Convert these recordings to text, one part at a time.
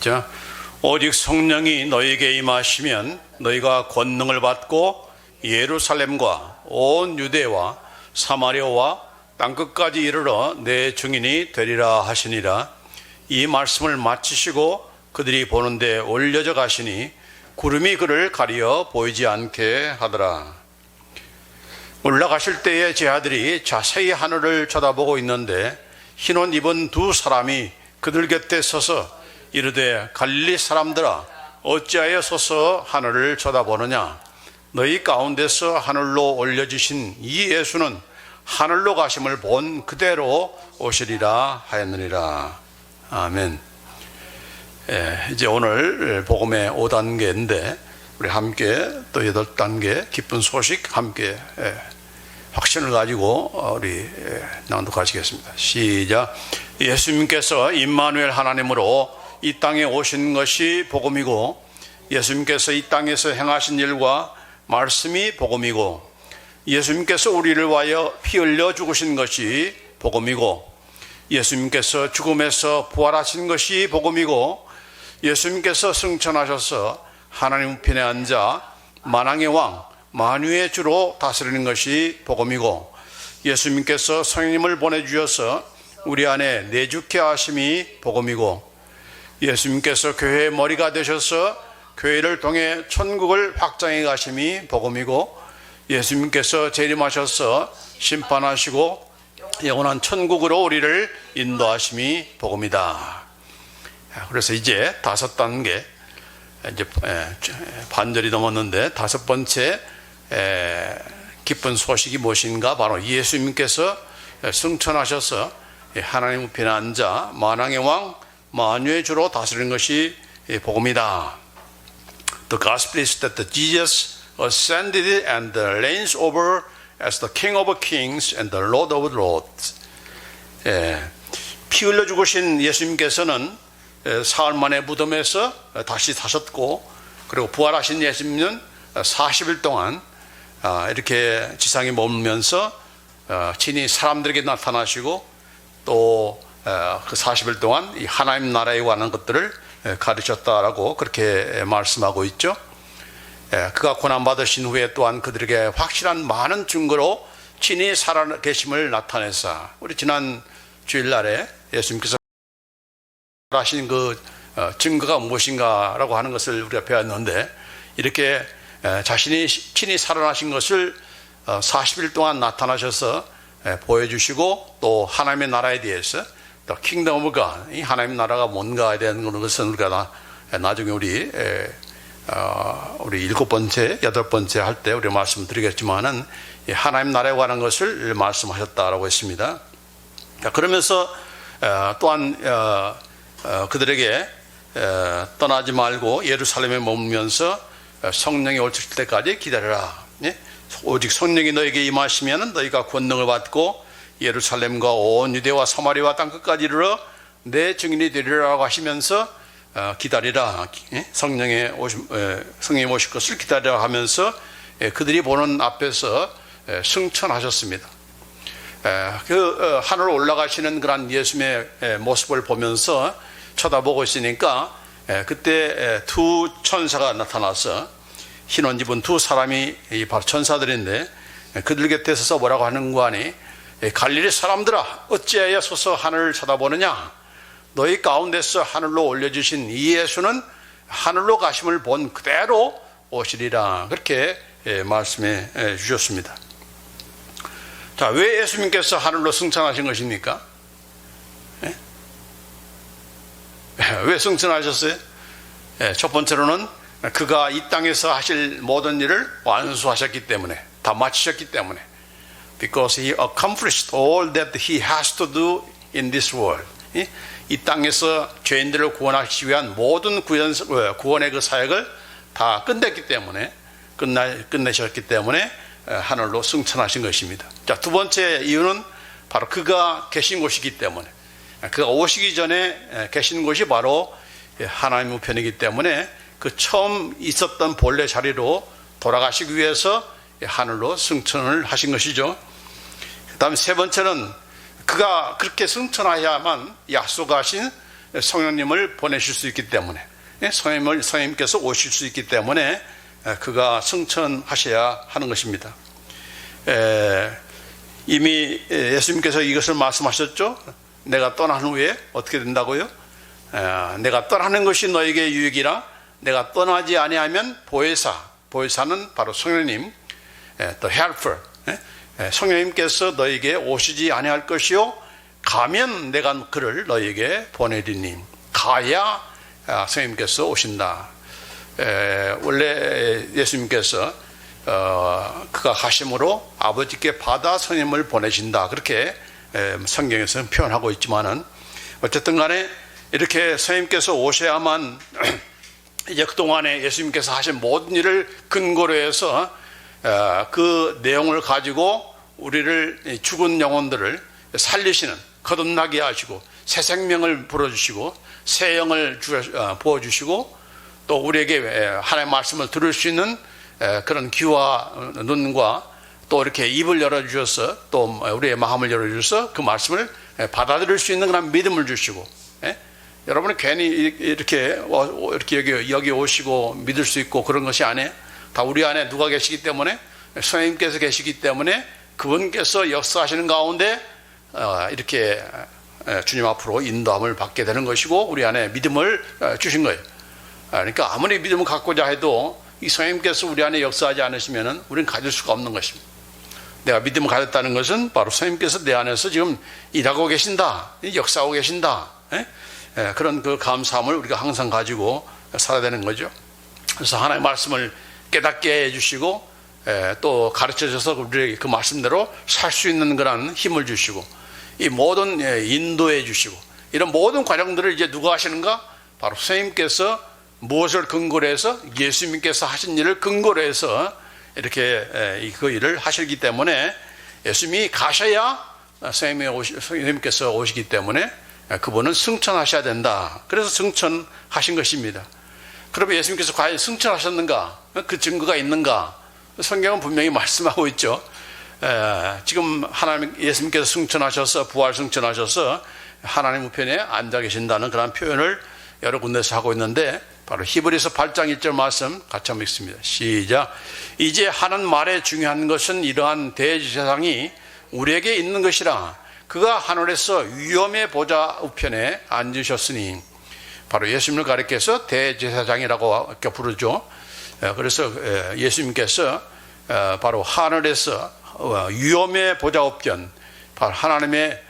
자, 오직 성령이 너희에게 임하시면 너희가 권능을 받고 예루살렘과 온 유대와 사마리아와 땅끝까지 이르러 내 증인이 되리라 하시니라. 이 말씀을 마치시고 그들이 보는데 올려져 가시니 구름이 그를 가리어 보이지 않게 하더라. 올라가실 때에 제 아들이 자세히 하늘을 쳐다보고 있는데 흰옷 입은 두 사람이 그들 곁에 서서 이르되 갈릴리 사람들아 어찌하여 서서 하늘을 쳐다보느냐. 너희 가운데서 하늘로 올려주신 이 예수는 하늘로 가심을 본 그대로 오시리라 하였느니라. 아멘. 이제 오늘 복음의 5단계인데 우리 함께 또 8단계 기쁜 소식 함께 확신을 가지고 우리 낭독하시겠습니다. 시작. 예수님께서 임마누엘 하나님으로 이 땅에 오신 것이 복음이고 예수님께서 이 땅에서 행하신 일과 말씀이 복음이고 예수님께서 우리를 위하여 피 흘려 죽으신 것이 복음이고 예수님께서 죽음에서 부활하신 것이 복음이고 예수님께서 승천하셔서 하나님 우편에 앉아 만왕의 왕 만유의 주로 다스리는 것이 복음이고 예수님께서 성령님을 보내주셔서 우리 안에 내주케 하심이 복음이고 예수님께서 교회의 머리가 되셔서 교회를 통해 천국을 확장해 가심이 복음이고 예수님께서 재림하셔서 심판하시고 영원한 천국으로 우리를 인도하심이 복음이다. 그래서 이제 5단계, 이제 반절이 넘었는데 5번째 기쁜 소식이 무엇인가? 바로 예수님께서 승천하셔서 하나님 우편에 앉아 만왕의 왕 만유의 주로 다스리는 것이 복음이다. The gospel is that Jesus ascended and reigns over as the King of kings and the Lord of lords. 피 흘려 죽으신 예수님께서는 사흘 만에 무덤에서 다시 사셨고 그리고 부활하신 예수님은 40일 동안 이렇게 지상에 머물면서 친히 사람들에게 나타나시고 또 그 40일 동안 이 하나님 나라에 관한 것들을 가르쳤다라고 그렇게 말씀하고 있죠. 그가 고난받으신 후에 또한 그들에게 확실한 많은 증거로 친히 살아계심을 나타내사 우리 지난 주일날에 예수님께서 하신 그 증거가 무엇인가라고 하는 것을 우리가 배웠는데 이렇게 자신이 친히 살아나신 것을 40일 동안 나타나셔서 보여주시고 또 하나님의 나라에 대해서 킹덤 오브 갓, 이 하나님 나라가 뭔가에 대한 것은 우리가 나중에 우리 7번째, 8번째 할 때 우리 말씀드리겠지만은 하나님 나라에 관한 것을 말씀하셨다라고 했습니다. 그러면서 또한 그들에게 떠나지 말고 예루살렘에 머물면서 성령이 오실 때까지 기다려라. 오직 성령이 너에게 임하시면 너희가 권능을 받고 예루살렘과 온 유대와 사마리아와 땅끝까지 이르러 내 증인이 되리라고 하시면서 기다리라. 성령이 오실 것을 기다리라 하면서 그들이 보는 앞에서 승천하셨습니다. 그 하늘로 올라가시는 그런 예수님의 모습을 보면서 쳐다보고 있으니까 그때 두 천사가 나타나서 흰옷 입은 두 사람이 바로 천사들인데 그들 곁에 서서 뭐라고 하는 거 아니? 갈릴리 사람들아 어찌하여 서서 하늘을 쳐다보느냐. 너희 가운데서 하늘로 올려주신 이 예수는 하늘로 가심을 본 그대로 오시리라. 그렇게 말씀해 주셨습니다. 자, 왜 예수님께서 하늘로 승천하신 것입니까? 왜 승천하셨어요? 첫 번째로는 그가 이 땅에서 하실 모든 일을 완수하셨기 때문에, 다 마치셨기 때문에, because he accomplished all that he has to do in this world. 이 땅에서 죄인들을 구원하시기 위한 모든 구원의 그 사역을 다 끝냈기 때문에, 끝내셨기 때문에 하늘로 승천하신 것입니다. 자, 두 번째 이유는 바로 그가 계신 곳이기 때문에, 그가 오시기 전에 계신 곳이 바로 하나님 우편이기 때문에 그 처음 있었던 본래 자리로 돌아가시기 위해서 하늘로 승천을 하신 것이죠. 그 다음에 세 번째는 그가 그렇게 승천하야만 약속하신 성령님을 보내실 수 있기 때문에, 성령님께서 오실 수 있기 때문에 그가 승천하셔야 하는 것입니다. 이미 예수님께서 이것을 말씀하셨죠. 내가 떠난 후에 어떻게 된다고요? 내가 떠나는 것이 너에게 유익이라. 내가 떠나지 아니하면 보혜사는 바로 성령님, the helper, 성령님께서 너에게 오시지 아니할 것이요, 가면 내가 그를 너에게 보내리니. 가야 성령님께서 오신다. 원래 예수님께서 그가 가심으로 아버지께 받아 성령님을 보내신다, 그렇게 성경에서는 표현하고 있지만은, 어쨌든 간에 이렇게 성령님께서 오셔야만 이제 그동안에 예수님께서 하신 모든 일을 근거로 해서 그 내용을 가지고 우리를, 죽은 영혼들을 살리시는, 거듭나게 하시고 새 생명을 불어주시고 새 영을 부어주시고 또 우리에게 하나님의 말씀을 들을 수 있는 그런 귀와 눈과 또 이렇게 입을 열어주셔서 또 우리의 마음을 열어주셔서 그 말씀을 받아들일 수 있는 그런 믿음을 주시고, 여러분은 괜히 이렇게 여기 오시고 믿을 수 있고 그런 것이 아니에요. 다 우리 안에 누가 계시기 때문에, 성령님께서 계시기 때문에 그분께서 역사하시는 가운데 이렇게 주님 앞으로 인도함을 받게 되는 것이고 우리 안에 믿음을 주신 거예요. 그러니까 아무리 믿음을 갖고자 해도 이 성령님께서 우리 안에 역사하지 않으시면 우리는 가질 수가 없는 것입니다. 내가 믿음을 가졌다는 것은 바로 성령님께서 내 안에서 지금 일하고 계신다, 역사하고 계신다, 그런 그 감사함을 우리가 항상 가지고 살아야 되는 거죠. 그래서 하나님의 말씀을 깨닫게 해주시고 또 가르쳐줘서 우리에게 그 말씀대로 살 수 있는 그런 힘을 주시고 이 모든 인도해 주시고 이런 모든 과정들을 이제 누가 하시는가? 바로 선생님께서 무엇을 근거로 해서 예수님께서 하신 일을 근거로 해서 이렇게 그 일을 하시기 때문에 예수님이 가셔야 선생님께서 오시기 때문에 그분은 승천하셔야 된다. 그래서 승천하신 것입니다. 그러면 예수님께서 과연 승천하셨는가? 그 증거가 있는가? 성경은 분명히 말씀하고 있죠. 지금 예수님께서 승천하셔서 부활 승천하셔서 하나님 우편에 앉아 계신다는 그런 표현을 여러 군데서 하고 있는데 바로 히브리서 8장 1절 말씀 같이 한번 읽습니다. 시작. 이제 하는 말의 중요한 것은 이러한 대제사장이 우리에게 있는 것이라. 그가 하늘에서 위엄의 보좌 우편에 앉으셨으니, 바로 예수님을 가리켜서 대제사장이라고 부르죠. 그래서 예수님께서 바로 하늘에서 위엄의 보좌 우편, 바로 하나님의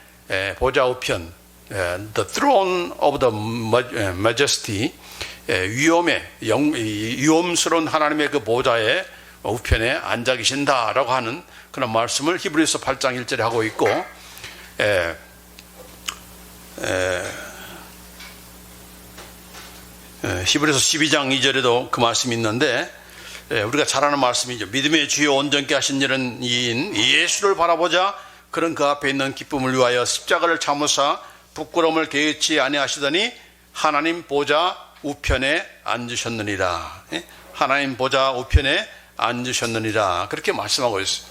보좌 우편, the throne of the majesty, 위엄스러운 하나님의 그 보좌의 우편에 앉아 계신다라고 하는 그런 말씀을 히브리서 8장 1절에 하고 있고, 히브리서 12장 2절에도 그 말씀이 있는데, 우리가 잘 아는 말씀이죠. 믿음의 주요 온전케 하신 일은 이인 예수를 바라보자. 그런 그 앞에 있는 기쁨을 위하여 십자가를 참으사 부끄러움을 개의치 아니하시더니 하나님 보좌 우편에 앉으셨느니라. 하나님 보좌 우편에 앉으셨느니라. 그렇게 말씀하고 있어요.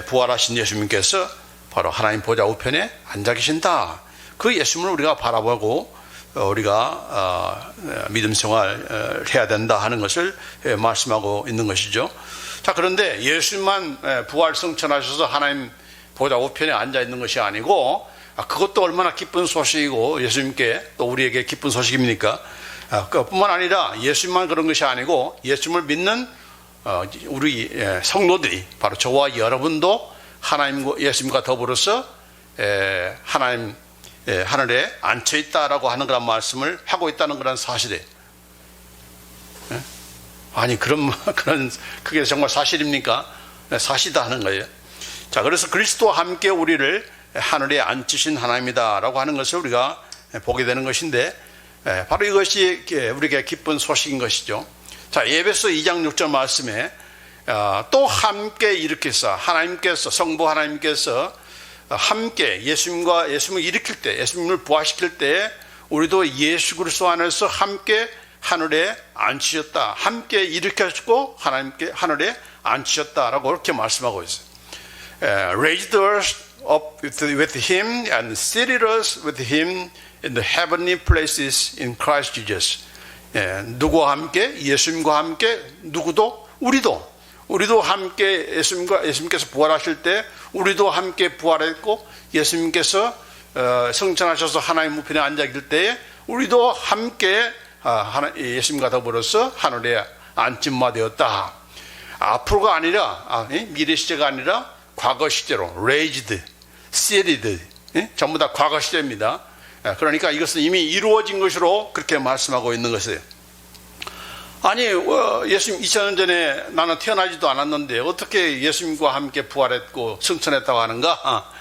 부활하신 예수님께서 바로 하나님 보좌 우편에 앉아 계신다. 그 예수님을 우리가 바라보고 우리가 믿음 생활 해야 된다 하는 것을 말씀하고 있는 것이죠. 자, 그런데 예수님만 부활 승천하셔서 하나님 보좌 우편에 앉아 있는 것이 아니고, 그것도 얼마나 기쁜 소식이고 예수님께 또 우리에게 기쁜 소식입니까? 그뿐만 아니라 예수님만 그런 것이 아니고 예수님을 믿는 우리 성도들이, 바로 저와 여러분도 예수님과 더불어서 하나님 하늘에 앉혀 있다라고 하는 그런 말씀을 하고 있다는 그런 사실이에요. 아니, 그게 정말 사실입니까? 사실이다 하는 거예요. 자, 그래서 그리스도와 함께 우리를 하늘에 앉히신 하나님이다라고 하는 것을 우리가 보게 되는 것인데, 바로 이것이 우리에게 기쁜 소식인 것이죠. 자, 에베소 2장 6절 말씀에 또 함께 일으키사, 성부 하나님께서 함께 예수님을 일으킬 때, 예수님을 부활시킬 때 우리도 예수 그리스도 안에서 함께 하늘에 앉히셨다, 함께 일으켰고 하나님께 하늘에 앉히셨다라고 그렇게 말씀하고 있어요. Raised us up with him and seated us with him in the heavenly places in Christ Jesus. 예, 누구와 함께? 예수님과 함께 누구도? 우리도 함께 예수님께서 부활하실 때 우리도 함께 부활했고 예수님께서 승천하셔서 하나님 우편에 앉아 있을 때에 우리도 함께 예수님과 더불어서 하늘에 안침마 되었다. 앞으로가 아니라 미래 시제가 아니라 과거 시제로 raised, seated, 전부 다 과거 시제입니다. 그러니까 이것은 이미 이루어진 것으로 그렇게 말씀하고 있는 것이에요. 아니 예수님 2000년 전에 나는 태어나지도 않았는데 어떻게 예수님과 함께 부활했고 승천했다고 하는가?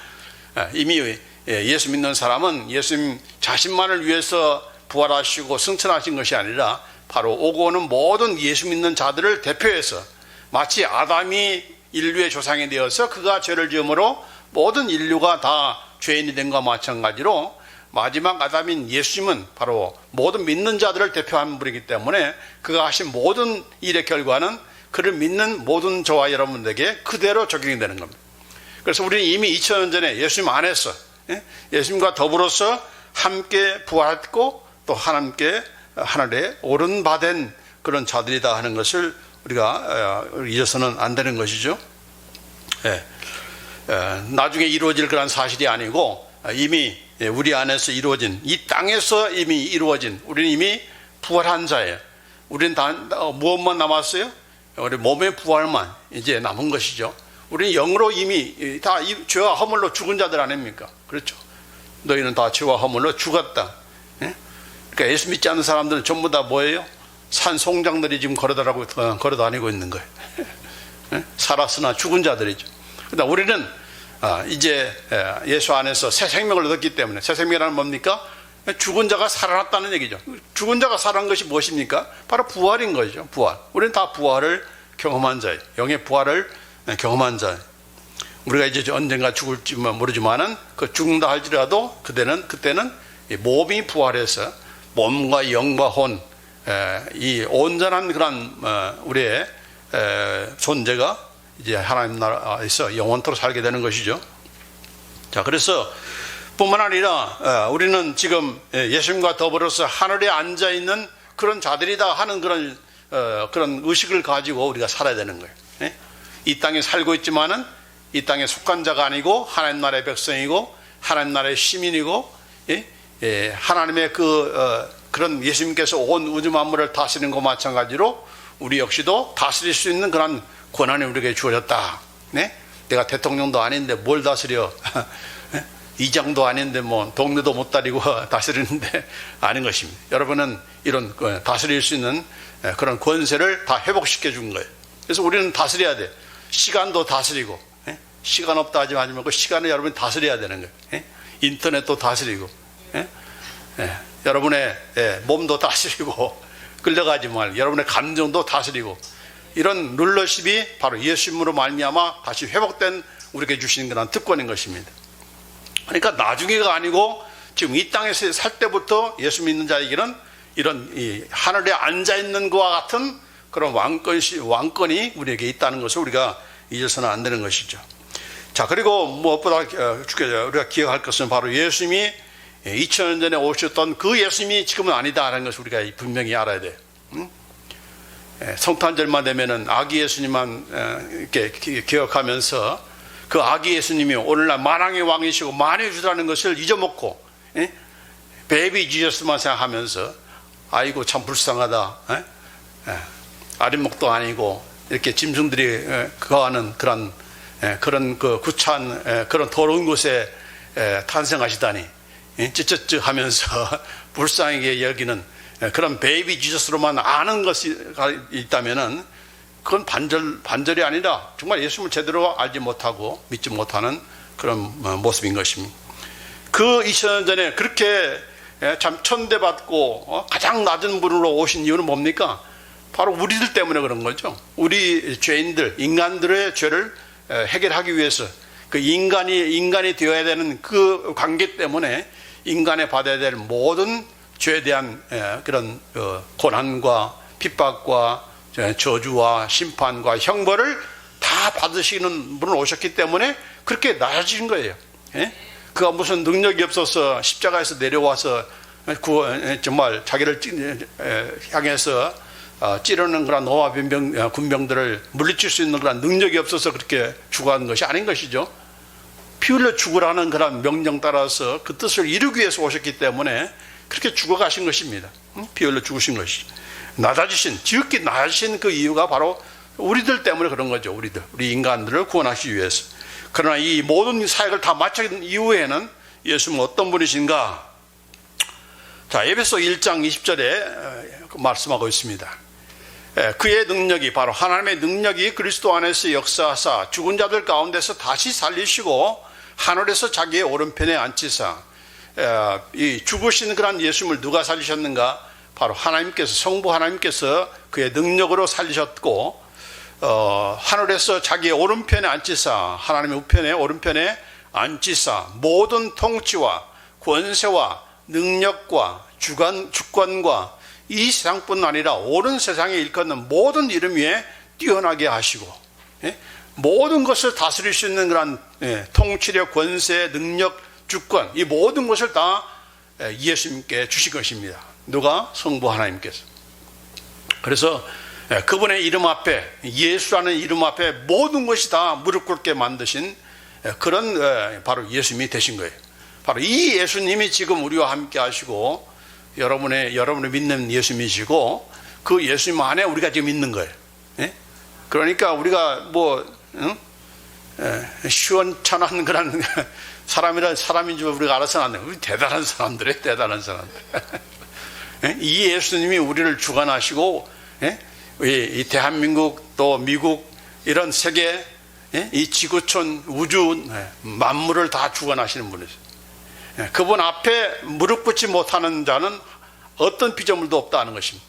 이미 예수 믿는 사람은 예수님 자신만을 위해서 부활하시고 승천하신 것이 아니라 바로 오고 오는 모든 예수 믿는 자들을 대표해서 마치 아담이 인류의 조상이 되어서 그가 죄를 지음으로 모든 인류가 다 죄인이 된 것과 마찬가지로 마지막 아담인 예수님은 바로 모든 믿는 자들을 대표하는 분이기 때문에 그가 하신 모든 일의 결과는 그를 믿는 모든 저와 여러분들에게 그대로 적용이 되는 겁니다. 그래서 우리는 이미 2000년 전에 예수님 안에서 예수님과 더불어서 함께 부활했고 또 하나님께 하늘에 오른받은 그런 자들이다 하는 것을 우리가 잊어서는 안 되는 것이죠. 나중에 이루어질 그런 사실이 아니고 이미 우리 안에서 이루어진, 이 땅에서 이미 이루어진, 우리는 이미 부활한 자예요. 우리는 다 무엇만 남았어요? 우리 몸의 부활만 이제 남은 것이죠. 우리는 영으로 이미 다 죄와 허물로 죽은 자들 아닙니까? 그렇죠. 너희는 다 죄와 허물로 죽었다. 그러니까 예수 믿지 않는 사람들은 전부 다 뭐예요? 산 송장들이 지금 걸어다니고 있는 거예요. 살았으나 죽은 자들이죠. 그러나 우리는 이제 예수 안에서 새 생명을 얻었기 때문에, 새 생명이라는 뭡니까? 죽은 자가 살아났다는 얘기죠. 죽은 자가 살아난 것이 무엇입니까? 바로 부활인 거죠. 부활. 우리는 다 부활을 경험한 자예요. 영의 부활을 경험한 자예요. 우리가 이제 언젠가 죽을지 모르지만은 그 죽는다 할지라도 그때는 몸이 부활해서 몸과 영과 혼, 이 온전한 그런 우리의 존재가 이제 하나님 나라에서 영원토록 살게 되는 것이죠. 자, 그래서 뿐만 아니라 우리는 지금 예수님과 더불어서 하늘에 앉아 있는 그런 자들이다 하는 그런 의식을 가지고 우리가 살아야 되는 거예요. 이 땅에 살고 있지만은 이 땅에 속한 자가 아니고 하나님 나라의 백성이고 하나님 나라의 시민이고 하나님의 그런 예수님께서 온 우주 만물을 다스리는 것과 마찬가지로 우리 역시도 다스릴 수 있는 그런 권한이 우리에게 주어졌다. 내가 대통령도 아닌데 뭘 다스려? 이장도 아닌데 뭐 동네도 못 다니고 다스리는데 아닌 것입니다. 여러분은 이런 다스릴 수 있는 그런 권세를 다 회복시켜 준 거예요. 그래서 우리는 다스려야 돼. 시간도 다스리고, 시간 없다 하지 말고 시간을 여러분이 다스려야 되는 거예요. 인터넷도 다스리고, 여러분의 몸도 다스리고, 끌려가지 말고 여러분의 감정도 다스리고, 이런 룰러십이 바로 예수님으로 말미암아 다시 회복된 우리에게 주시는 그런 특권인 것입니다. 그러니까 나중에가 아니고 지금 이 땅에서 살 때부터 예수 믿는 자에게는 이런 이 하늘에 앉아 있는 것과 같은 그런 왕권이 우리에게 있다는 것을 우리가 잊어서는 안 되는 것이죠. 자, 그리고 무엇보다 우리가 기억할 것은 바로 예수님이 2000년 전에 오셨던 그 예수님이 지금은 아니다라는 것을 우리가 분명히 알아야 돼요. 성탄절만 되면은 아기 예수님만 이렇게 기억하면서 그 아기 예수님이 오늘날 만왕의 왕이시고 만유의 주라는 것을 잊어먹고 베이비 지저스만 생각하면서 아이고 참 불쌍하다, 아랫목도 아니고 이렇게 짐승들이 거하는 그런 그 구찬 그런 더러운 곳에 탄생하시다니 찌찌찌 하면서 불쌍하게 여기는 그런 베이비 지저스로만 아는 것이 있다면은 그건 반절이 아니라 정말 예수님을 제대로 알지 못하고 믿지 못하는 그런 모습인 것입니다. 그 2000년 전에 그렇게 참 천대받고 가장 낮은 분으로 오신 이유는 뭡니까? 바로 우리들 때문에 그런 거죠. 우리 죄인들, 인간들의 죄를 해결하기 위해서 그 인간이 되어야 되는 그 관계 때문에 인간에 받아야 될 모든 죄에 대한 그런 고난과 핍박과 저주와 심판과 형벌을 다 받으시는 분을 오셨기 때문에 그렇게 낮아지신 거예요. 그가 무슨 능력이 없어서 십자가에서 내려와서 정말 자기를 향해서 찌르는 그런 노아 군병들을 물리칠 수 있는 그런 능력이 없어서 그렇게 죽어가는 것이 아닌 것이죠. 피 흘려 죽으라는 그런 명령 따라서 그 뜻을 이루기 위해서 오셨기 때문에 그렇게 죽어가신 것입니다. 피 흘려 죽으신 것이 지극히 낮으신 그 이유가 바로 우리들 때문에 그런 거죠. 우리 인간들을 구원하시기 위해서. 그러나 이 모든 사역을 다 마친 이후에는 예수님은 어떤 분이신가? 자, 에베소 1장 20절에 말씀하고 있습니다. 그의 능력이, 바로 하나님의 능력이 그리스도 안에서 역사하사 죽은 자들 가운데서 다시 살리시고 하늘에서 자기의 오른편에 앉히사. 이 죽으신 그런 예수님을 누가 살리셨는가? 바로 하나님께서, 성부 하나님께서 그의 능력으로 살리셨고, 하늘에서 자기의 오른편에 앉히사, 하나님의 우편에 오른편에 앉히사 모든 통치와 권세와 능력과 주권과 이 세상뿐 아니라 온 세상에 일컫는 모든 이름 위에 뛰어나게 하시고, 모든 것을 다스릴 수 있는 그런 통치력, 권세, 능력, 주권, 이 모든 것을 다 예수님께 주신 것입니다. 누가? 성부 하나님께서. 그래서 그분의 이름 앞에, 예수라는 이름 앞에 모든 것이 다 무릎 꿇게 만드신 그런 바로 예수님이 되신 거예요. 바로 이 예수님이 지금 우리와 함께 하시고 여러분의 믿는 예수님이시고 그 예수님 안에 우리가 지금 있는 거예요. 그러니까 우리가 시원찮은 그런 사람인 줄 우리가 알아서는 안 돼요. 우리 대단한 사람들이에요. 대단한 사람들. 이 예수님이 우리를 주관하시고 이 대한민국 또 미국 이런 세계 이 지구촌 우주 만물을 다 주관하시는 분이세요. 그분 앞에 무릎 꿇지 못하는 자는 어떤 피조물도 없다는 것입니다.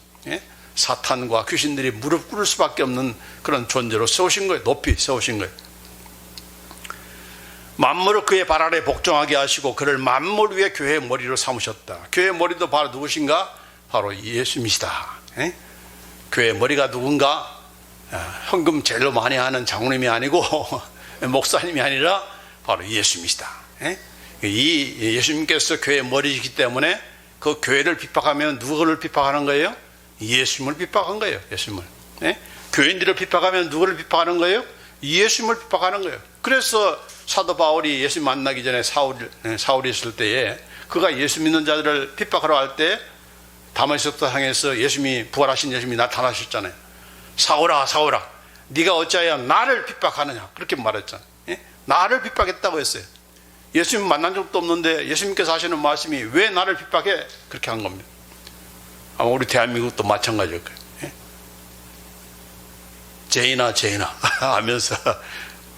사탄과 귀신들이 무릎 꿇을 수밖에 없는 그런 존재로 세우신 거예요. 높이 세우신 거예요. 만물을 그의 발 아래 복종하게 하시고 그를 만물 위에 교회의 머리로 삼으셨다. 교회의 머리도 바로 누구신가? 바로 예수님이시다. 교회의 머리가 누군가? 헌금 제일 많이 하는 장로님이 아니고 목사님이 아니라 바로 예수님이시다. 이 예수님께서 교회의 머리이기 때문에 그 교회를 비판하면 누구를 비판하는 거예요? 예수님을 비판한 거예요. 예수님을. 교인들을 비판하면 누구를 비판하는 거예요? 예수님을 비판하는 거예요. 그래서 사도 바울이 예수님 만나기 전에 사울이 있을 때에 그가 예수 믿는 자들을 핍박하러 할 때 다메섹도 향해서 예수님이 부활하신 예수님이 나타나셨잖아요. 사울아 사울아 네가 어찌하여 나를 핍박하느냐 그렇게 말했잖아요. 나를 핍박했다고 했어요. 예수님 만난 적도 없는데 예수님께서 하시는 말씀이 왜 나를 핍박해? 그렇게 한 겁니다. 아마 우리 대한민국도 마찬가지일 거예요. 죄인아 하면서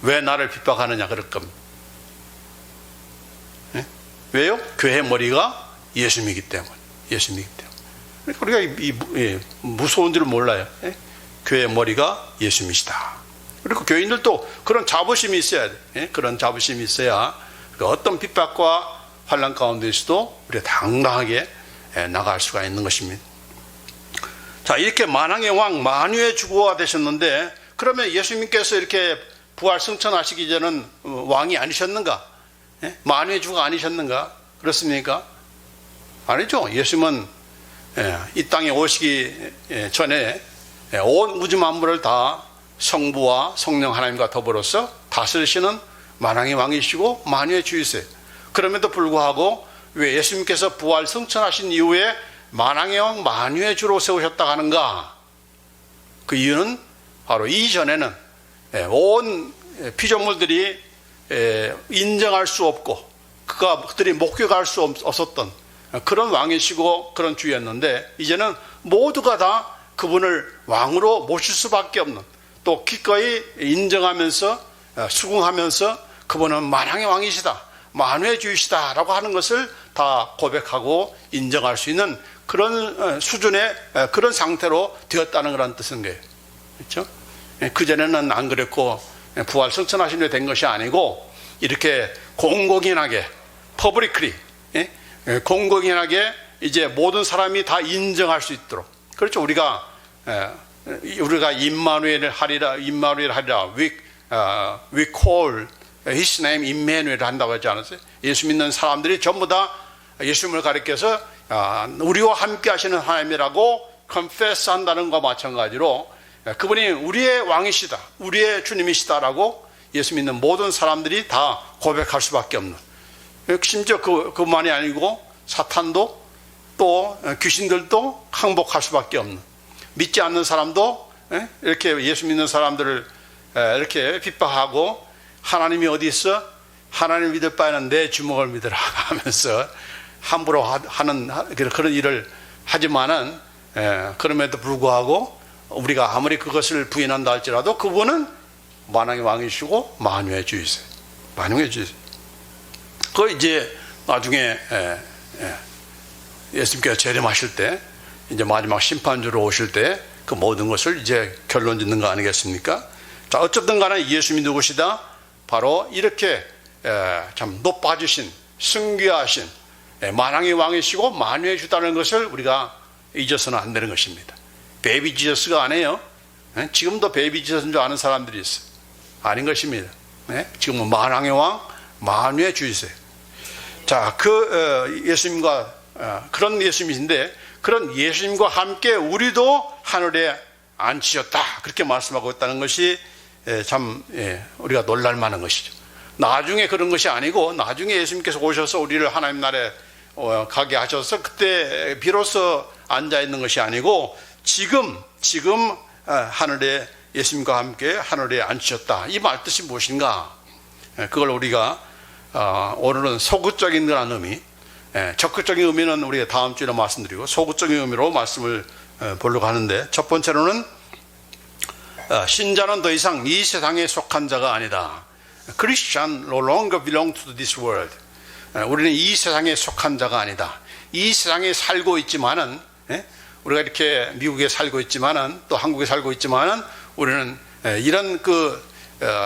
왜 나를 핍박하느냐 그럴 겁니다. 왜요? 교회 머리가 예수님이기 때문에. 예수님이기 때문에. 우리가 이 무서운 줄을 몰라요. 교회 머리가 예수님이시다. 그리고 교인들도 그런 자부심이 있어야 돼. 그런 자부심이 있어야 어떤 핍박과 환난 가운데서도 우리가 당당하게 나갈 수가 있는 것입니다. 자, 이렇게 만왕의 왕 만유의 주가 되셨는데 그러면 예수님께서 이렇게 부활 승천하시기 전에는 왕이 아니셨는가? 만유의 주가 아니셨는가? 그렇습니까? 아니죠. 예수님은 이 땅에 오시기 전에 온 우주 만물을 다 성부와 성령 하나님과 더불어서 다스리시는 만왕의 왕이시고 만유의 주이세요. 그럼에도 불구하고 왜 예수님께서 부활 승천하신 이후에 만왕의 왕 만유의 주로 세우셨다 하는가? 그 이유는 바로 이전에는 온 피조물들이 인정할 수 없고 그들이 목격할 수 없었던 그런 왕이시고 그런 주였는데 이제는 모두가 다 그분을 왕으로 모실 수밖에 없는 또 기꺼이 인정하면서 수긍하면서 그분은 만왕의 왕이시다 만유의 주이시다 라고 하는 것을 다 고백하고 인정할 수 있는 그런 수준의 그런 상태로 되었다는 그런 뜻인 거예요. 그렇죠? 그전에는 안 그랬고 부활 승천하신 후에 된 것이 아니고 이렇게 공공연하게 퍼블릭리 공공연하게 이제 모든 사람이 다 인정할 수 있도록 그렇죠. 우리가 임마누엘 하리라 we call his name 임마누엘 한다고 하지 않았어요? 예수 믿는 사람들이 전부 다 예수님을 가리켜서 우리와 함께 하시는 하나님이라고 confess 한다는 것과 마찬가지로 그분이 우리의 왕이시다, 우리의 주님이시다라고 예수 믿는 모든 사람들이 다 고백할 수밖에 없는, 심지어 그만이 아니고 사탄도 또 귀신들도 항복할 수밖에 없는, 믿지 않는 사람도 이렇게 예수 믿는 사람들을 이렇게 핍박하고 하나님이 어디 있어? 하나님 믿을 바에는 내 주먹을 믿으라 하면서 함부로 하는 그런 일을 하지만은 그럼에도 불구하고 우리가 아무리 그것을 부인한다 할지라도 그분은 만왕의 왕이시고 만유의 주이세요. 만유의 주이세요. 그 이제 나중에 예수님께서 재림하실 때 이제 마지막 심판주로 오실 때 그 모든 것을 이제 결론 짓는 거 아니겠습니까? 자, 어쨌든 간에 예수님이 누구시다? 바로 이렇게 참 높아지신 승귀하신 만왕의 왕이시고 만유의 주다는 것을 우리가 잊어서는 안 되는 것입니다. 베이비 지저스가 아니에요. 지금도 베이비 지저스인 줄 아는 사람들이 있어요. 아닌 것입니다. 지금은 만왕의 왕, 만유의 주이세요. 자, 예수님과 그런 예수님이신데 그런 예수님과 함께 우리도 하늘에 앉히셨다, 그렇게 말씀하고 있다는 것이 참 우리가 놀랄 만한 것이죠. 나중에 그런 것이 아니고 나중에 예수님께서 오셔서 우리를 하나님 나라에 가게 하셔서 그때 비로소 앉아 있는 것이 아니고 지금 하늘에 예수님과 함께 하늘에 앉히셨다, 이 말 뜻이 무엇인가? 그걸 우리가 오늘은 소극적인 그런 의미, 적극적인 의미는 우리가 다음 주에 말씀드리고 소극적인 의미로 말씀을 보려고 하는데, 첫 번째로는 신자는 더 이상 이 세상에 속한 자가 아니다. Christian no longer belong to this world. 우리는 이 세상에 속한 자가 아니다. 이 세상에 살고 있지만은, 우리가 이렇게 미국에 살고 있지만은 또 한국에 살고 있지만은 우리는 이런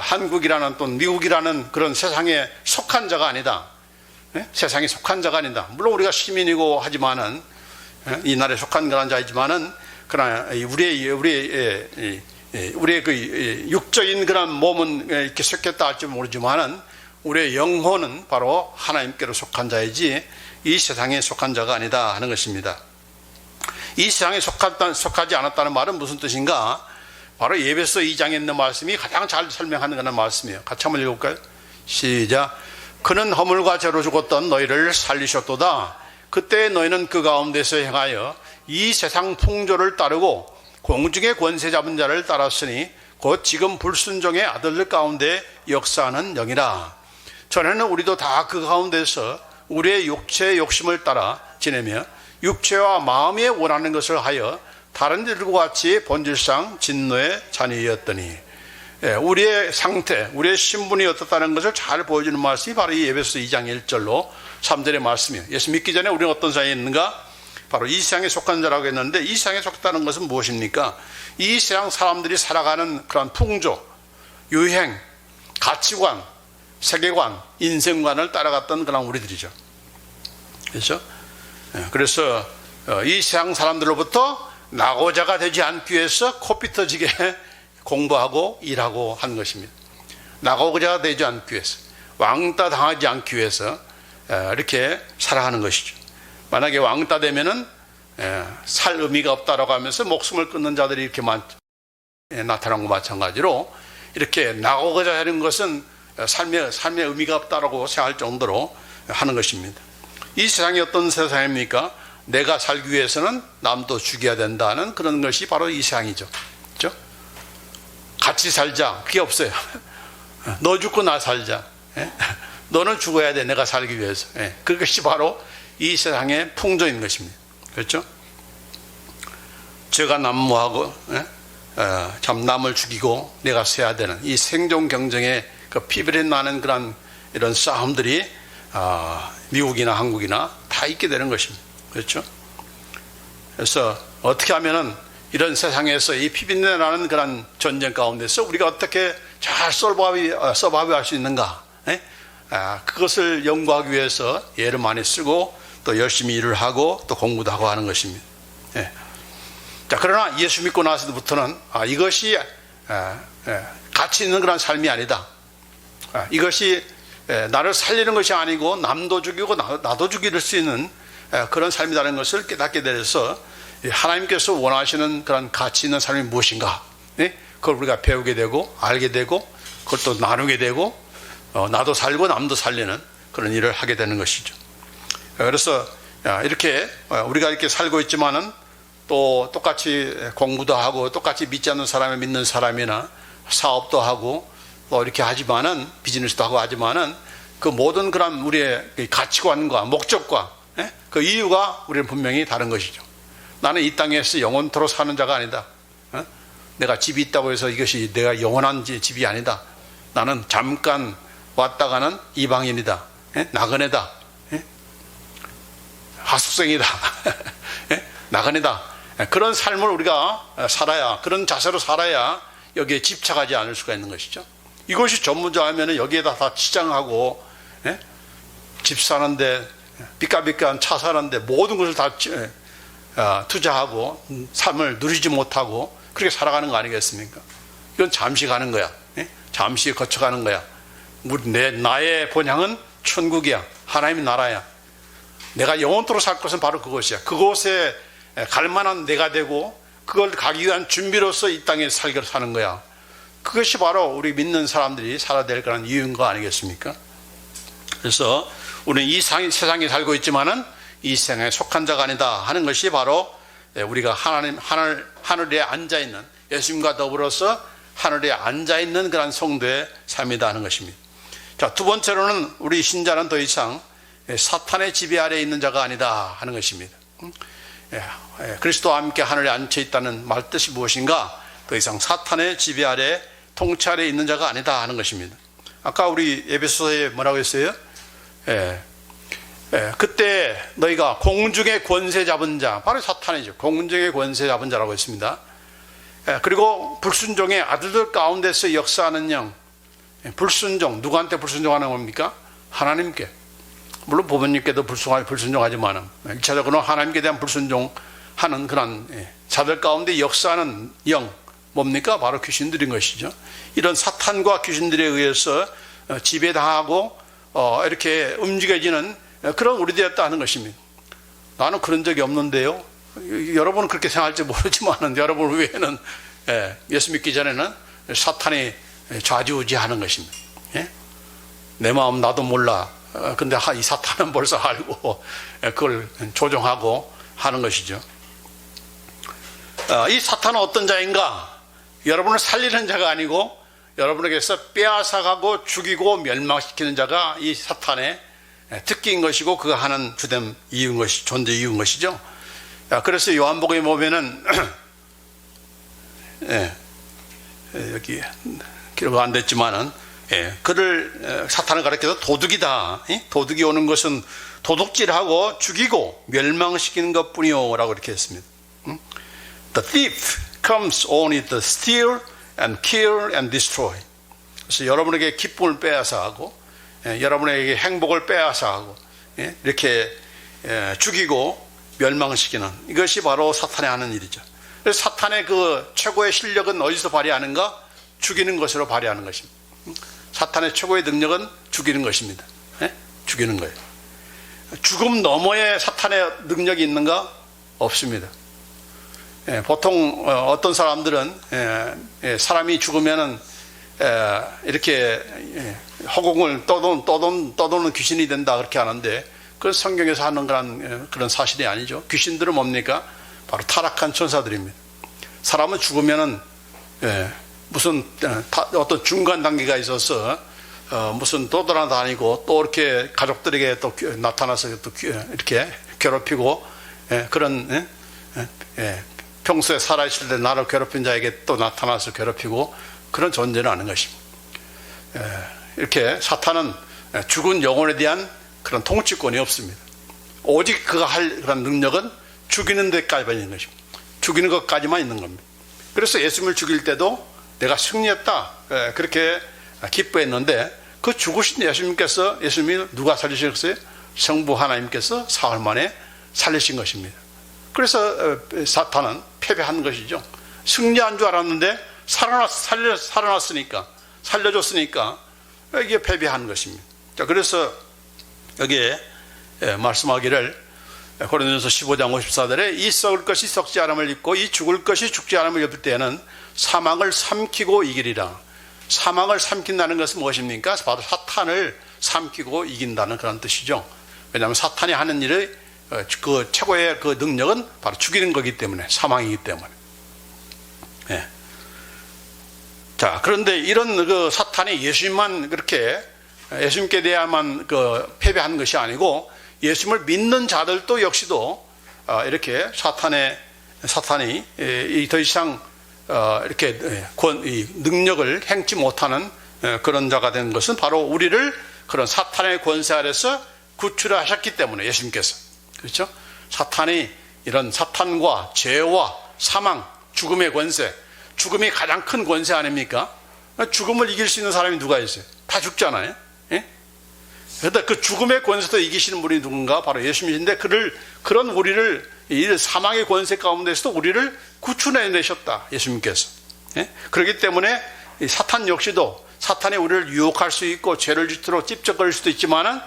한국이라는 또 미국이라는 그런 세상에 속한 자가 아니다. 세상에 속한 자가 아니다. 물론 우리가 시민이고 하지만은 이 나라에 속한 그런 자이지만은 그러나 우리의 그 육적인 그런 몸은 이렇게 속했다 할지 모르지만은 우리의 영혼은 바로 하나님께로 속한 자이지 이 세상에 속한 자가 아니다 하는 것입니다. 이 세상에 속하지 않았다는 말은 무슨 뜻인가? 바로 에베소 2장에 있는 말씀이 가장 잘 설명하는 그런 말씀이에요. 같이 한번 읽어볼까요? 시작. 그는 허물과 죄로 죽었던 너희를 살리셨도다. 그때 너희는 그 가운데서 행하여 이 세상 풍조를 따르고 공중의 권세 잡은 자를 따랐으니 곧 지금 불순종의 아들들 가운데 역사하는 영이라. 전에는 우리도 다 그 가운데서 우리의 육체의 욕심을 따라 지내며 육체와 마음에 원하는 것을 하여 다른 이들과 같이 본질상 진노의 자녀였더니, 우리의 상태, 우리의 신분이 어떻다는 것을 잘 보여주는 말씀이 바로 이 에베소 2장 1절로 3절의 말씀이에요. 예수 믿기 전에 우리는 어떤 사이에 있는가? 바로 이 세상에 속한 자라고 했는데, 이 세상에 속했다는 것은 무엇입니까? 이 세상 사람들이 살아가는 그런 풍조, 유행, 가치관, 세계관, 인생관을 따라갔던 그런 우리들이죠. 그렇죠? 그래서 이 세상 사람들로부터 낙오자가 되지 않기 위해서 코피 터지게 공부하고 일하고 한 것입니다. 낙오자가 되지 않기 위해서, 왕따 당하지 않기 위해서 이렇게 살아가는 것이죠. 만약에 왕따 되면은 살 의미가 없다라고 하면서 목숨을 끊는 자들이 이렇게 나타난 것 마찬가지로 이렇게 낙오자 하는 것은 삶의 의미가 없다라고 생각할 정도로 하는 것입니다. 이 세상이 어떤 세상입니까? 내가 살기 위해서는 남도 죽여야 된다는 그런 것이 바로 이 세상이죠. 그렇죠? 같이 살자, 그게 없어요. 너 죽고 나 살자. 너는 죽어야 돼, 내가 살기 위해서. 그것이 바로 이 세상의 풍조인 것입니다. 그렇죠? 죄가 난무하고 참 남을 죽이고 내가 써야 되는 이 생존 경쟁에 그 피부에 나는 그런 이런 싸움들이 미국이나 한국이나 다 있게 되는 것입니다. 그렇죠? 그래서 어떻게 하면은 이런 세상에서 이 피비린내 나는 그런 전쟁 가운데서 우리가 어떻게 잘 서바이브할 수 있는가? 그것을 연구하기 위해서 애를 많이 쓰고 또 열심히 일을 하고 또 공부도 하고 하는 것입니다. 자, 그러나 예수 믿고 나서부터는 이것이 가치 있는 그런 삶이 아니다. 이것이 나를 살리는 것이 아니고 남도 죽이고 나도 죽일 수 있는 그런 삶이라는 것을 깨닫게 되어서 하나님께서 원하시는 그런 가치 있는 삶이 무엇인가, 그걸 우리가 배우게 되고 알게 되고 그걸 또 나누게 되고 나도 살고 남도 살리는 그런 일을 하게 되는 것이죠. 그래서 이렇게 우리가 이렇게 살고 있지만은 또 똑같이 공부도 하고 똑같이 믿지 않는 사람이 믿는 사람이나 사업도 하고 또 이렇게 하지만은 비즈니스도 하고 하지만은 그 모든 그런 우리의 가치관과 목적과 그 이유가 우리는 분명히 다른 것이죠. 나는 이 땅에서 영원토록 사는 자가 아니다. 내가 집이 있다고 해서 이것이 내가 영원한 집이 아니다. 나는 잠깐 왔다가는 이방인이다. 나그네다. 하숙생이다. 나그네다. 그런 삶을 우리가 살아야, 그런 자세로 살아야 여기에 집착하지 않을 수가 있는 것이죠. 이것이 전문자하면 여기에다 다 치장하고 집 사는데 삐까삐까한 차 사는데 모든 것을 다 투자하고 삶을 누리지 못하고 그렇게 살아가는 거 아니겠습니까? 이건 잠시 가는 거야. 잠시 거쳐가는 거야. 나의 본향은 천국이야. 하나님의 나라야. 내가 영원토록 살 것은 바로 그것이야. 그곳에 갈 만한 내가 되고 그걸 가기 위한 준비로서 이 땅에 사는 거야. 그것이 바로 우리 믿는 사람들이 살아야 될 그런 이유인 거 아니겠습니까? 그래서 우리는 이 세상에 살고 있지만은 이 세상에 속한 자가 아니다 하는 것이 바로 우리가 하늘에 앉아있는, 예수님과 더불어서 하늘에 앉아있는 그런 성도의 삶이다 하는 것입니다. 자, 두 번째로는 우리 신자는 더 이상 사탄의 지배 아래에 있는 자가 아니다 하는 것입니다. 그리스도와 함께 하늘에 앉혀있다는 말 뜻이 무엇인가? 더 이상 사탄의 지배 아래, 통치 아래에 있는 자가 아니다 하는 것입니다. 아까 우리 에베소서에 뭐라고 했어요? 그때 너희가 공중의 권세 잡은 자, 바로 사탄이죠. 공중의 권세 잡은 자라고 했습니다. 그리고 불순종의 아들들 가운데서 역사하는 영, 불순종, 누구한테 불순종하는 겁니까? 하나님께. 물론 부모님께도 불순종하지만 1차적으로 하나님께 대한 불순종하는 그런 자들 가운데 역사하는 영, 뭡니까? 바로 귀신들인 것이죠. 이런 사탄과 귀신들에 의해서 지배당하고 이렇게 움직여지는 그런 우리되었다 하는 것입니다. 나는 그런 적이 없는데요. 여러분은 그렇게 생각할지 모르지만 여러분 외에는 예수 믿기 전에는 사탄이 좌지우지하는 것입니다. 내 마음 나도 몰라. 근데 이 사탄은 벌써 알고 그걸 조종하고 하는 것이죠. 이 사탄은 어떤 자인가? 여러분을 살리는 자가 아니고 여러분에게서 빼앗아가고 죽이고 멸망시키는 자가 이 사탄의 특기인 것이고 그가 하는 주된 이유인 것이, 존재 이유인 것이죠. 그래서 요한복음에 보면은 여기 기록 안 됐지만은 그를 사탄을 가리켜서 도둑이다. 도둑이 오는 것은 도둑질하고 죽이고 멸망시키는 것뿐이요라고 이렇게 했습니다. The thief comes only to steal and kill and destroy. 그래서 여러분에게 기쁨을 빼앗아 하고 여러분에게 행복을 빼앗아 하고 이렇게 죽이고 멸망시키는, 이것이 바로 사탄이 하는 일이죠. 그래서 사탄의 그 최고의 실력은 어디서 발휘하는가? 죽이는 것으로 발휘하는 것입니다. 사탄의 최고의 능력은 죽이는 것입니다. 죽이는 거예요. 죽음 너머에 사탄의 능력이 있는가? 없습니다. 보통 어떤 사람들은 사람이 죽으면은 이렇게 허공을 떠도는 귀신이 된다 그렇게 하는데, 그건 성경에서 하는 그런 사실이 아니죠. 귀신들은 뭡니까? 바로 타락한 천사들입니다. 사람은 죽으면은 무슨 어떤 중간 단계가 있어서 무슨 떠돌아다니고 또 이렇게 가족들에게 또 나타나서 또 이렇게 괴롭히고 그런 평소에 살아있을 때 나를 괴롭힌 자에게 또 나타나서 괴롭히고 그런 존재는 아닌 것입니다. 이렇게 사탄은 죽은 영혼에 대한 그런 통치권이 없습니다. 오직 그가 할 그런 능력은 죽이는 데까지만 있는 것입니다. 죽이는 것까지만 있는 겁니다. 그래서 예수님을 죽일 때도 내가 승리했다 그렇게 기뻐했는데, 그 죽으신 예수님이 누가 살리셨어요? 성부 하나님께서 사흘 만에 살리신 것입니다. 그래서 사탄은 패배한 것이죠. 승리한 줄 알았는데 살아났으니까, 살려줬으니까 이게 패배한 것입니다. 자, 그래서 여기에 말씀하기를 고린도전서 15장 54절에 이 썩을 것이 썩지 않음을 입고 이 죽을 것이 죽지 않음을 입을 때에는 사망을 삼키고 이기리라. 사망을 삼킨다는 것은 무엇입니까? 바로 사탄을 삼키고 이긴다는 그런 뜻이죠. 왜냐하면 사탄이 하는 일의 그 최고의 그 능력은 바로 죽이는 거기 때문에, 사망이기 때문에. 예. 자, 그런데 이런 그 사탄이 예수님만 그렇게 예수님께 대해야만 그 패배한 것이 아니고 예수님을 믿는 자들도 역시도 이렇게 사탄이 더 이상 이렇게 능력을 행치 못하는 그런 자가 된 것은 바로 우리를 그런 사탄의 권세 아래서 구출하셨기 때문에, 예수님께서. 그렇죠? 사탄이 이런 사탄과 죄와 사망, 죽음의 권세, 죽음이 가장 큰 권세 아닙니까? 죽음을 이길 수 있는 사람이 누가 있어요? 다 죽잖아요. 예? 그런데 그 죽음의 권세도 이기시는 분이 누군가? 바로 예수님이신데 그런 우리를 이 사망의 권세 가운데서도 우리를 구출해내셨다, 예수님께서. 예? 그렇기 때문에 이 사탄 역시도 사탄이 우리를 유혹할 수 있고 죄를 짓도록 찝쩍거릴 수도 있지만은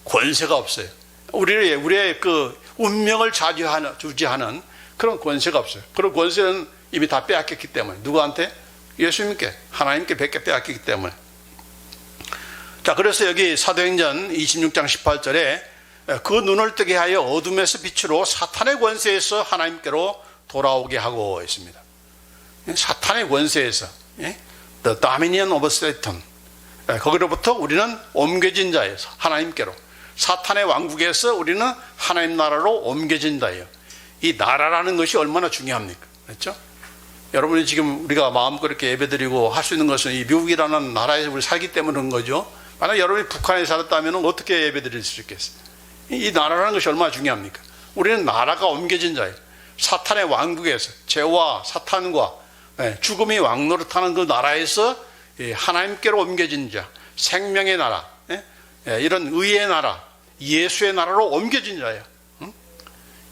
권세가 없어요. 우리의 그 운명을 좌지하는 그런 권세가 없어요. 그런 권세는 이미 다 빼앗겼기 때문에. 누구한테? 예수님께, 하나님께 빼앗겼기 때문에. 자, 그래서 여기 사도행전 26장 18절에 그 눈을 뜨게 하여 어둠에서 빛으로 사탄의 권세에서 하나님께로 돌아오게 하고 있습니다. 사탄의 권세에서, The Dominion of Satan, 거기로부터 우리는 옮겨진 자에서 하나님께로, 사탄의 왕국에서 우리는 하나님 나라로 옮겨진 자예요. 이 나라라는 것이 얼마나 중요합니까? 그렇죠? 여러분이 지금 우리가 마음껏 이렇게 예배드리고 할 수 있는 것은 이 미국이라는 나라에서 우리 살기 때문에 그런 거죠. 만약 여러분이 북한에 살았다면 어떻게 예배드릴 수 있겠어요? 이 나라라는 것이 얼마나 중요합니까? 우리는 나라가 옮겨진 자예요. 사탄의 왕국에서, 죄와 사탄과 죽음이 왕노릇하는 그 나라에서 하나님께로 옮겨진 자, 생명의 나라, 이런 의의 나라, 예수의 나라로 옮겨진 자예요.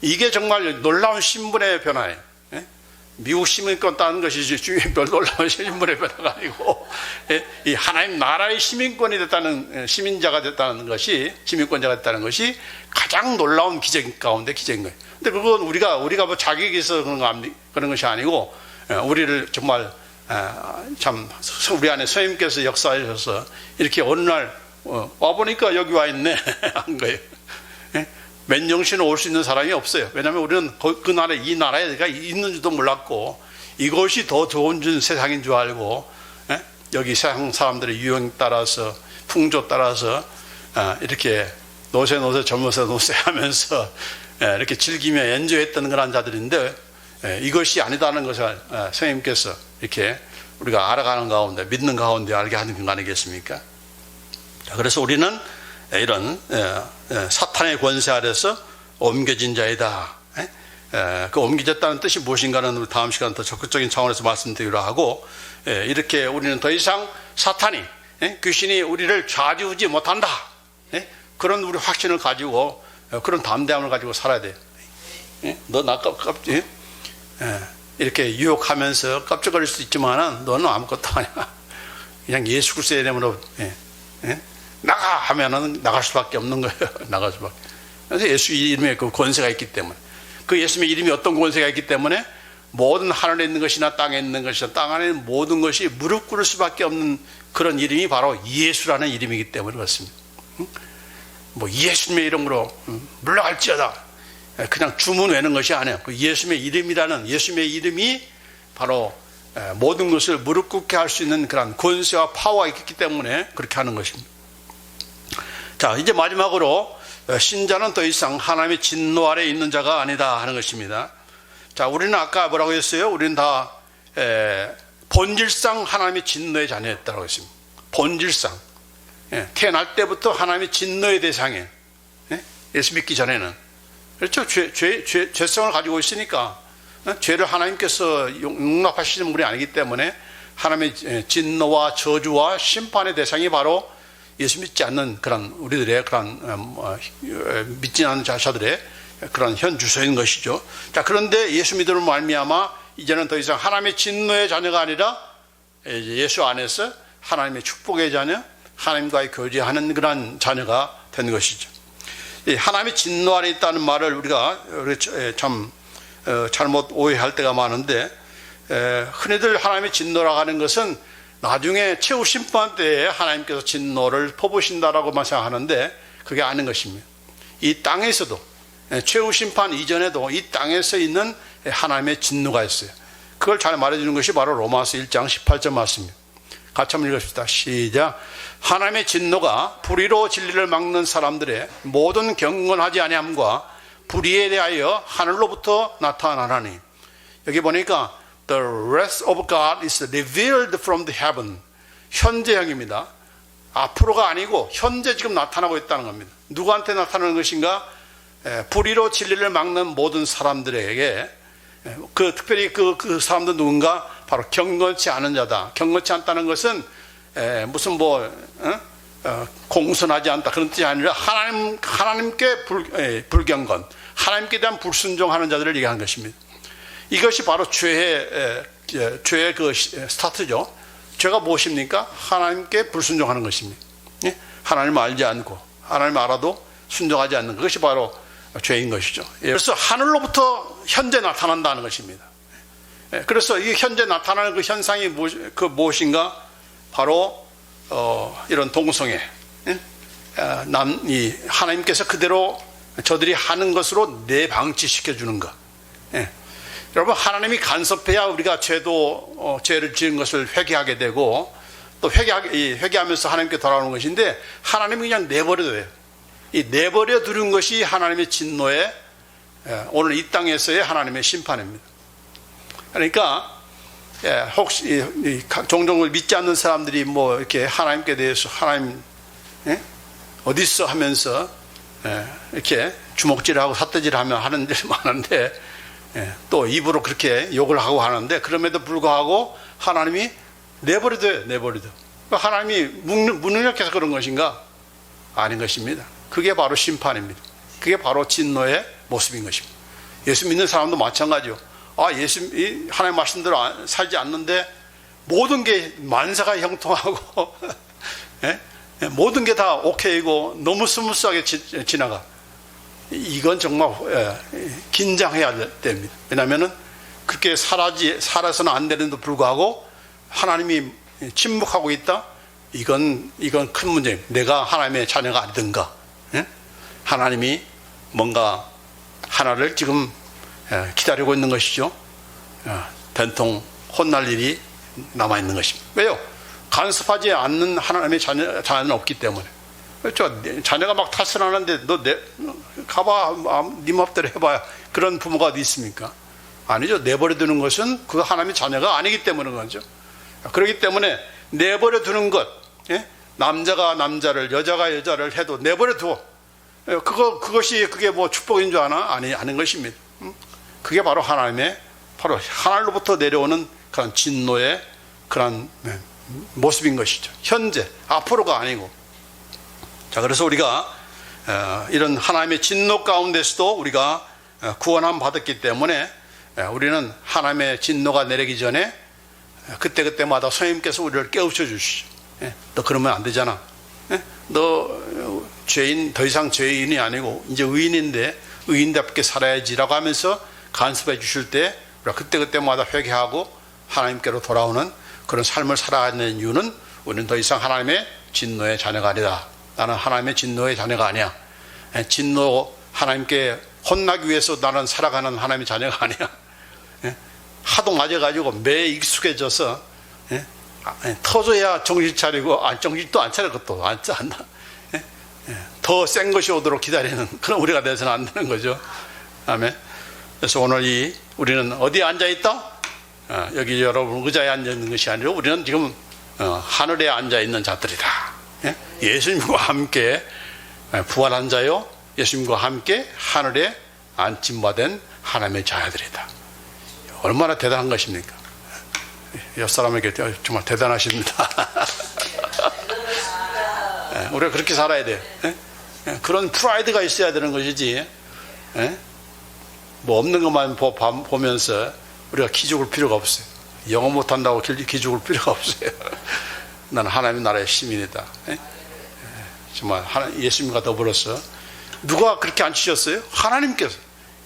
이게 정말 놀라운 신분의 변화예요. 미국 시민권 따는 것이 별 놀라운 신분의 변화가 아니고, 이 하나님 나라의 시민권이 됐다는, 시민자가 됐다는 것이, 시민권자가 됐다는 것이 가장 놀라운 기적 가운데 기적인 거예요. 근데 그건 우리가 뭐 자격이 있어서 그런 것이 아니고, 우리를 정말 참 우리 안에 선생님께서 역사하셔서 이렇게 어느 날 와보니까 여기 와 있네 한 거예요. 맨정신에 올 수 있는 사람이 없어요. 왜냐하면 우리는 그 나라에, 이 나라에 있는 줄도 몰랐고, 이것이 더 좋은 세상인 줄 알고, 여기 세상 사람들의 유행 따라서, 풍조 따라서 이렇게 노세 젊어서 노세 하면서 이렇게 즐기며 엔조했던 그런 자들인데, 이것이 아니다는 것을 선생님께서 이렇게 우리가 알아가는 가운데, 믿는 가운데 알게 하는 거 아니겠습니까? 그래서 우리는 이런 사탄의 권세 아래서 옮겨진 자이다. 그 옮겨졌다는 뜻이 무엇인가는 다음 시간 더 적극적인 차원에서 말씀드리기로 하고, 이렇게 우리는 더 이상 사탄이, 귀신이 우리를 좌지우지 못한다. 그런 우리 확신을 가지고, 그런 담대함을 가지고 살아야 돼요. 너 나 이렇게 유혹하면서 깜짝거릴 수 있지만은 너는 아무것도 아니야. 그냥 예수 그리스도의 이름으로 나가 하면은 나갈 수밖에 없는 거예요. 나갈 수밖에. 그래서 예수 이름에 그 권세가 있기 때문에, 그 예수님의 이름이 어떤 권세가 있기 때문에 모든 하늘에 있는 것이나 땅에 있는 것이나 땅 안에 있는 모든 것이 무릎 꿇을 수밖에 없는 그런 이름이 바로 예수라는 이름이기 때문에 그렇습니다. 뭐 예수님의 이름으로 물러갈지어다, 그냥 주문 외는 것이 아니에요. 그 예수님의 이름이라는, 예수님의 이름이 바로 모든 것을 무릎 꿇게 할 수 있는 그런 권세와 파워가 있기 때문에 그렇게 하는 것입니다. 자, 이제 마지막으로 신자는 더 이상 하나님의 진노 아래 있는 자가 아니다 하는 것입니다. 자, 우리는 아까 뭐라고 했어요? 우리는 다 본질상 하나님의 진노의 자녀였다고 했습니다. 본질상, 태어날 때부터 하나님의 진노의 대상이에요. 예수 믿기 전에는. 그렇죠? 죄성을 가지고 있으니까, 죄를 하나님께서 용납하시는 분이 아니기 때문에 하나님의 진노와 저주와 심판의 대상이 바로 예수 믿지 않는 그런 우리들의 그런 믿지 않는 자들의 그런 현 주소인 것이죠. 자, 그런데 예수 믿음으로 말미암아 이제는 더 이상 하나님의 진노의 자녀가 아니라 예수 안에서 하나님의 축복의 자녀, 하나님과의 교제하는 그런 자녀가 된 것이죠. 이 하나님의 진노 안에 있다는 말을 우리가 참 잘못 오해할 때가 많은데, 흔히들 하나님의 진노라고 하는 것은 나중에 최후 심판 때에 하나님께서 진노를 퍼부으신다라고만 생각하는데 그게 아닌 것입니다. 이 땅에서도, 최후 심판 이전에도 이 땅에서 있는 하나님의 진노가 있어요. 그걸 잘 말해주는 것이 바로 로마서 1장 18절 말씀입니다. 같이 한번 읽읍시다. 시작. 하나님의 진노가 불의로 진리를 막는 사람들의 모든 경건하지 아니함과 불의에 대하여 하늘로부터 나타나나니. 여기 보니까 The wrath of God is revealed from the heaven. 현재형입니다. 앞으로가 아니고 현재 지금 나타나고 있다는 겁니다. 누구한테 나타나는 것인가? 불의로 진리를 막는 모든 사람들에게, 특별히 그 사람들 누군가? 바로 경건치 않은 자다. 경건치 않다는 것은 무슨 공손하지 않다 그런 뜻이 아니라 하나님께 불경건, 하나님께 대한 불순종하는 자들을 얘기하는 것입니다. 이것이 바로 죄의 그 스타트죠. 죄가 무엇입니까? 하나님께 불순종하는 것입니다. 하나님을 알지 않고 하나님을 알아도 순종하지 않는 것이 바로 죄인 것이죠. 그래서 하늘로부터 현재 나타난다는 것입니다. 그래서 이 현재 나타나는 그 현상이 무엇인가? 바로 이런 동성애, 하나님께서 그대로 저들이 하는 것으로 내방치시켜 주는 것. 여러분, 하나님이 간섭해야 우리가 죄를 지은 것을 회개하게 되고, 또 회개하면서 하나님께 돌아오는 것인데, 하나님이 그냥 내버려 둬요. 이 내버려 두는 것이 하나님의 진노의, 오늘 이 땅에서의 하나님의 심판입니다. 그러니까 혹시 종종 믿지 않는 사람들이 이렇게 하나님께 대해서 하나님 어디 있어 하면서 이렇게 주먹질하고 삿대질하며 하는 일이 많은데, 또 입으로 그렇게 욕을 하고 하는데, 그럼에도 불구하고 하나님이 내버려둬요. 내버려둬. 하나님이 무능력해서 그런 것인가? 아닌 것입니다. 그게 바로 심판입니다. 그게 바로 진노의 모습인 것입니다. 예수 믿는 사람도 마찬가지요. 하나님 말씀대로 살지 않는데 모든 게 만사가 형통하고 모든 게 다 오케이고 너무 스무스하게 지나가. 이건 정말 긴장해야 됩니다. 왜냐하면 그렇게 살아서는 안 되는데도 불구하고 하나님이 침묵하고 있다? 이건 큰 문제입니다. 내가 하나님의 자녀가 아니든가, 하나님이 뭔가 하나를 지금 기다리고 있는 것이죠. 된통 혼날 일이 남아있는 것입니다. 왜요? 간섭하지 않는 하나님의 자녀는 없기 때문에. 그렇죠. 자녀가 막 탓을 하는데 가봐, 네 맘대로 해봐야. 그런 부모가 어디 있습니까? 아니죠. 내버려 두는 것은 그 하나님의 자녀가 아니기 때문에 그렇죠. 그렇기 때문에 내버려 두는 것, 남자가 남자를, 여자가 여자를 해도 내버려 두어. 그게 뭐 축복인 줄 아나? 아닌 것입니다. 그게 바로 바로 하늘로부터 내려오는 그런 진노의 그런 모습인 것이죠. 현재, 앞으로가 아니고. 자, 그래서 우리가 이런 하나님의 진노 가운데서도 우리가 구원함 받았기 때문에 우리는 하나님의 진노가 내리기 전에 그때마다 성령님께서 우리를 깨우쳐 주시죠. 너 그러면 안 되잖아. 너 더 이상 죄인이 아니고 이제 의인인데 의인답게 살아야지라고 하면서 간섭해 주실 때 우리가 그때마다 회개하고 하나님께로 돌아오는 그런 삶을 살아야 하는 이유는, 우리는 더 이상 하나님의 진노의 자녀가 아니다. 나는 하나님의 진노의 자녀가 아니야. 하나님께 혼나기 위해서 나는 살아가는 하나님의 자녀가 아니야. 하도 맞아가지고 매에 익숙해져서 터져야 정신 차리고, 정신도 안 차려. 그것도 안 더 센 것이 오도록 기다리는 그런 우리가 돼서는 안 되는 거죠. 아멘. 그래서 오늘 우리는 어디에 앉아있다? 여기 여러분 의자에 앉아있는 것이 아니라 우리는 지금 하늘에 앉아있는 자들이다. 예수님과 함께 부활한 자요, 예수님과 함께 하늘에 안침받은 하나님의 자녀들이다. 얼마나 대단한 것입니까? 옆 사람에게 정말 대단하십니다. 우리가 그렇게 살아야 돼요. 그런 프라이드가 있어야 되는 것이지, 뭐 없는 것만 보면서 우리가 기죽을 필요가 없어요. 영어 못한다고 기죽을 필요가 없어요. 나는 하나님 나라의 시민이다. 정말 예수님과 더불어서 누가 그렇게 앉히셨어요? 하나님께서.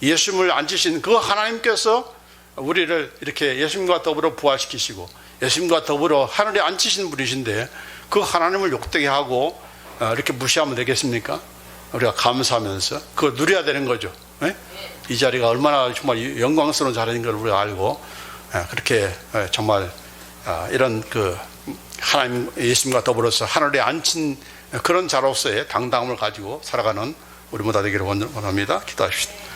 예수님을 앉히신 그 하나님께서 우리를 이렇게 예수님과 더불어 부활시키시고 예수님과 더불어 하늘에 앉히신 분이신데 그 하나님을 욕되게 하고 이렇게 무시하면 되겠습니까? 우리가 감사하면서 그걸 누려야 되는 거죠. 이 자리가 얼마나 정말 영광스러운 자리인 걸 우리가 알고 그렇게 정말 이런 그 하나님 예수님과 더불어서 하늘에 앉힌 그런 자로서의 당당함을 가지고 살아가는 우리 모두 되기를 원합니다. 기도하십시다.